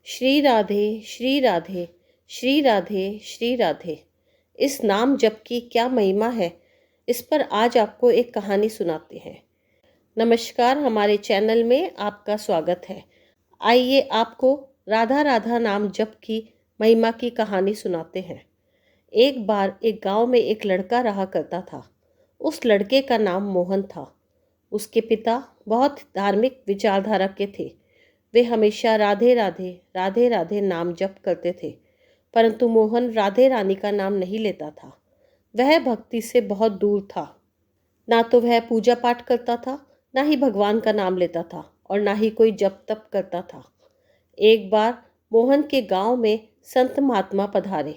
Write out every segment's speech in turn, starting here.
श्री राधे श्री राधे श्री राधे श्री राधे। इस नाम जप की क्या महिमा है, इस पर आज आपको एक कहानी सुनाते हैं। नमस्कार, हमारे चैनल में आपका स्वागत है। आइए आपको राधा राधा नाम जप की महिमा की कहानी सुनाते हैं। एक बार एक गांव में एक लड़का रहा करता था। उस लड़के का नाम मोहन था। उसके पिता बहुत धार्मिक विचारधारा के थे। वे हमेशा राधे राधे राधे राधे नाम जप करते थे, परंतु मोहन राधे रानी का नाम नहीं लेता था। वह भक्ति से बहुत दूर था। ना तो वह पूजा पाठ करता था, ना ही भगवान का नाम लेता था और ना ही कोई जप तप करता था। एक बार मोहन के गांव में संत महात्मा पधारे।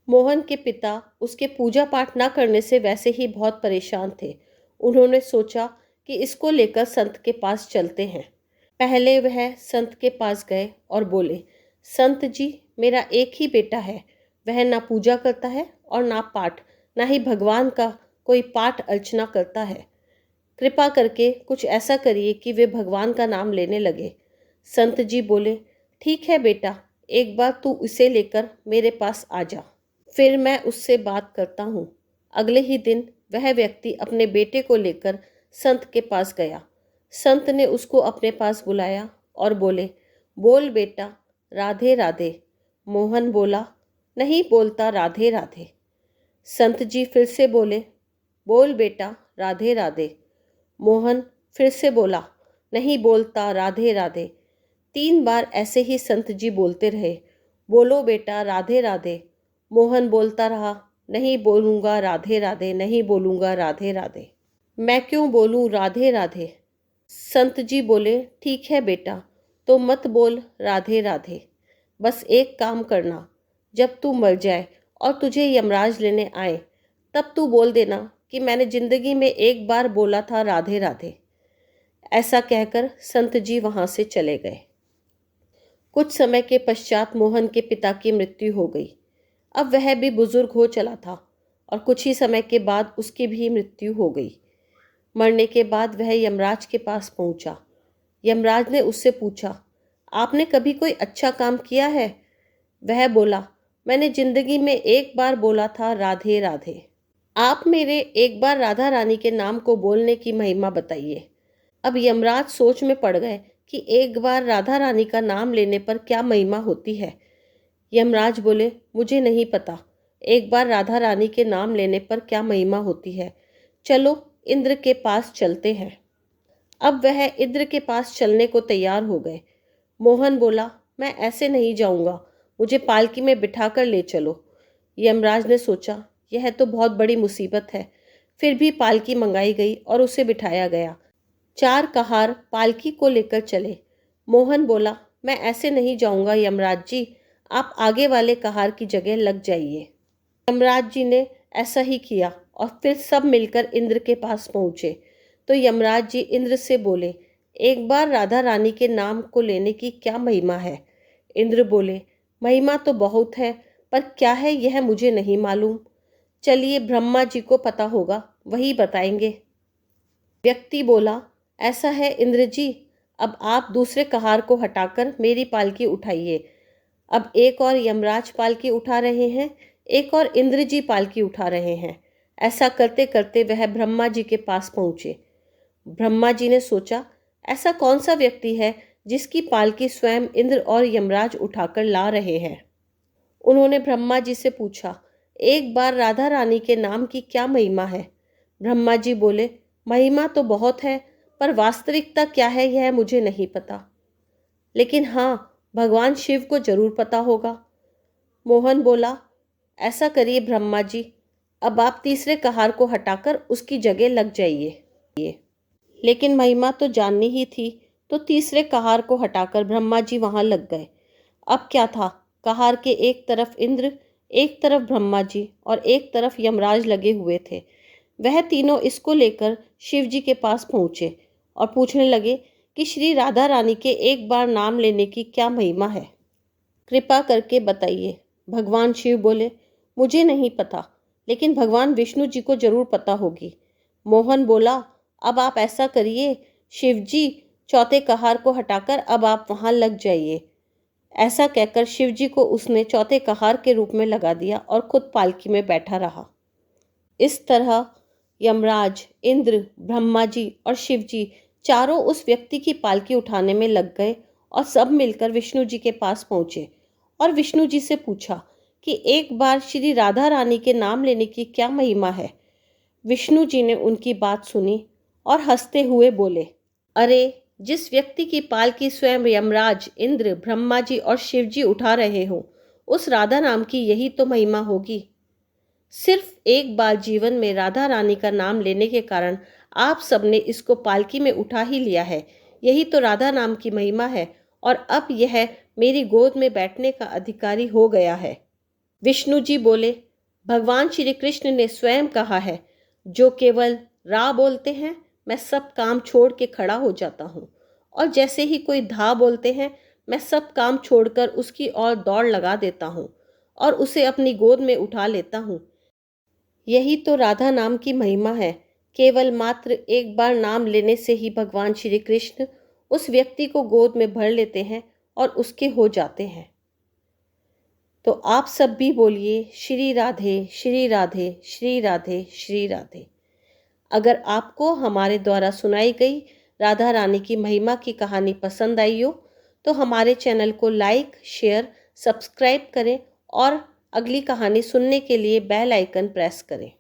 मोहन के पिता उसके पूजा पाठ ना करने से वैसे ही बहुत परेशान थे। उन्होंने सोचा कि इसको लेकर संत के पास चलते हैं। पहले वह संत के पास गए और बोले, संत जी, मेरा एक ही बेटा है। वह ना पूजा करता है और ना पाठ, ना ही भगवान का कोई पाठ अर्चना करता है। कृपा करके कुछ ऐसा करिए कि वे भगवान का नाम लेने लगे। संत जी बोले, ठीक है बेटा, एक बार तू इसे लेकर मेरे पास आ जा, फिर मैं उससे बात करता हूँ। अगले ही दिन वह व्यक्ति अपने बेटे को लेकर संत के पास गया। संत ने उसको अपने पास बुलाया और बोले, बोल बेटा राधे राधे। मोहन बोला, नहीं बोलता राधे राधे। संत जी फिर से बोले, बोल बेटा राधे राधे। मोहन फिर से बोला, नहीं बोलता राधे राधे। 3 बार ऐसे ही संत जी बोलते रहे, बोलो बेटा राधे राधे। मोहन बोलता रहा, नहीं बोलूँगा राधे राधे, नहीं बोलूँगा राधे राधे। मैं क्यों बोलूँ राधे राधे। संत जी बोले, ठीक है बेटा, तो मत बोल राधे राधे। बस एक काम करना, जब तू मर जाए और तुझे यमराज लेने आए, तब तू बोल देना कि मैंने जिंदगी में एक बार बोला था राधे राधे। ऐसा कहकर संत जी वहां से चले गए। कुछ समय के पश्चात मोहन के पिता की मृत्यु हो गई। अब वह भी बुजुर्ग हो चला था और कुछ ही समय के बाद उसकी भी मृत्यु हो गई। मरने के बाद वह यमराज के पास पहुंचा। यमराज ने उससे पूछा, आपने कभी कोई अच्छा काम किया है? वह बोला, मैंने जिंदगी में एक बार बोला था राधे राधे। आप मेरे एक बार राधा रानी के नाम को बोलने की महिमा बताइए। अब यमराज सोच में पड़ गए कि एक बार राधा रानी का नाम लेने पर क्या महिमा होती है। यमराज बोले, मुझे नहीं पता एक बार राधा रानी के नाम लेने पर क्या महिमा होती है। चलो इंद्र के पास चलते हैं। अब वह इंद्र के पास चलने को तैयार हो गए। मोहन बोला, मैं ऐसे नहीं जाऊंगा, मुझे पालकी में बिठाकर ले चलो। यमराज ने सोचा, यह तो बहुत बड़ी मुसीबत है। फिर भी पालकी मंगाई गई और उसे बिठाया गया। 4 कहार पालकी को लेकर चले। मोहन बोला, मैं ऐसे नहीं जाऊंगा यमराज जी, आप आगे वाले कहार की जगह लग जाइए। यमराज जी ने ऐसा ही किया और फिर सब मिलकर इंद्र के पास पहुंचे। तो यमराज जी इंद्र से बोले, एक बार राधा रानी के नाम को लेने की क्या महिमा है? इंद्र बोले, महिमा तो बहुत है, पर क्या है यह मुझे नहीं मालूम। चलिए ब्रह्मा जी को पता होगा, वही बताएंगे। व्यक्ति बोला, ऐसा है इंद्र जी, अब आप दूसरे कहार को हटाकर मेरी पालकी उठाइए। अब एक और यमराज पालकी उठा रहे हैं, एक और इंद्र जी पालकी उठा रहे हैं। ऐसा करते करते वह ब्रह्मा जी के पास पहुंचे। ब्रह्मा जी ने सोचा, ऐसा कौन सा व्यक्ति है जिसकी पालकी स्वयं इंद्र और यमराज उठाकर ला रहे हैं। उन्होंने ब्रह्मा जी से पूछा, एक बार राधा रानी के नाम की क्या महिमा है? ब्रह्मा जी बोले, महिमा तो बहुत है, पर वास्तविकता क्या है यह मुझे नहीं पता, लेकिन हाँ, भगवान शिव को जरूर पता होगा। मोहन बोला, ऐसा करिए ब्रह्मा जी, अब आप तीसरे कहार को हटाकर उसकी जगह लग जाइए। लेकिन महिमा तो जाननी ही थी, तो तीसरे कहार को हटाकर ब्रह्मा जी वहां लग गए। अब क्या था, कहार के एक तरफ इंद्र, एक तरफ ब्रह्मा जी और एक तरफ यमराज लगे हुए थे। वह तीनों इसको लेकर शिव जी के पास पहुंचे और पूछने लगे कि श्री राधा रानी के एक बार नाम लेने की क्या महिमा है, कृपा करके बताइए। भगवान शिव बोले, मुझे नहीं पता, लेकिन भगवान विष्णु जी को जरूर पता होगी। मोहन बोला, अब आप ऐसा करिए शिव जी, चौथे कहार को हटाकर अब आप वहां लग जाइए। ऐसा कहकर शिवजी को उसने चौथे कहार के रूप में लगा दिया और खुद पालकी में बैठा रहा। इस तरह यमराज, इंद्र, ब्रह्मा जी और शिवजी चारों उस व्यक्ति की पालकी उठाने में लग गए और सब मिलकर विष्णु जी के पास पहुंचे और विष्णु जी से पूछा कि एक बार श्री राधा रानी के नाम लेने की क्या महिमा है। विष्णु जी ने उनकी बात सुनी और हंसते हुए बोले, अरे, जिस व्यक्ति की पालकी स्वयं यमराज, इंद्र, ब्रह्मा जी और शिव जी उठा रहे हो, उस राधा नाम की यही तो महिमा होगी। सिर्फ एक बार जीवन में राधा रानी का नाम लेने के कारण आप सबने इसको पालकी में उठा ही लिया है। यही तो राधा नाम की महिमा है और अब यह मेरी गोद में बैठने का अधिकारी हो गया है। विष्णु जी बोले, भगवान श्री कृष्ण ने स्वयं कहा है, जो केवल रा बोलते हैं मैं सब काम छोड़ के खड़ा हो जाता हूँ, और जैसे ही कोई धा बोलते हैं मैं सब काम छोड़कर उसकी ओर दौड़ लगा देता हूँ और उसे अपनी गोद में उठा लेता हूँ। यही तो राधा नाम की महिमा है। केवल मात्र एक बार नाम लेने से ही भगवान श्री कृष्ण उस व्यक्ति को गोद में भर लेते हैं और उसके हो जाते हैं। तो आप सब भी बोलिए, श्री राधे श्री राधे श्री राधे श्री राधे। अगर आपको हमारे द्वारा सुनाई गई राधा रानी की महिमा की कहानी पसंद आई हो तो हमारे चैनल को लाइक, शेयर, सब्सक्राइब करें और अगली कहानी सुनने के लिए बेल आइकन प्रेस करें।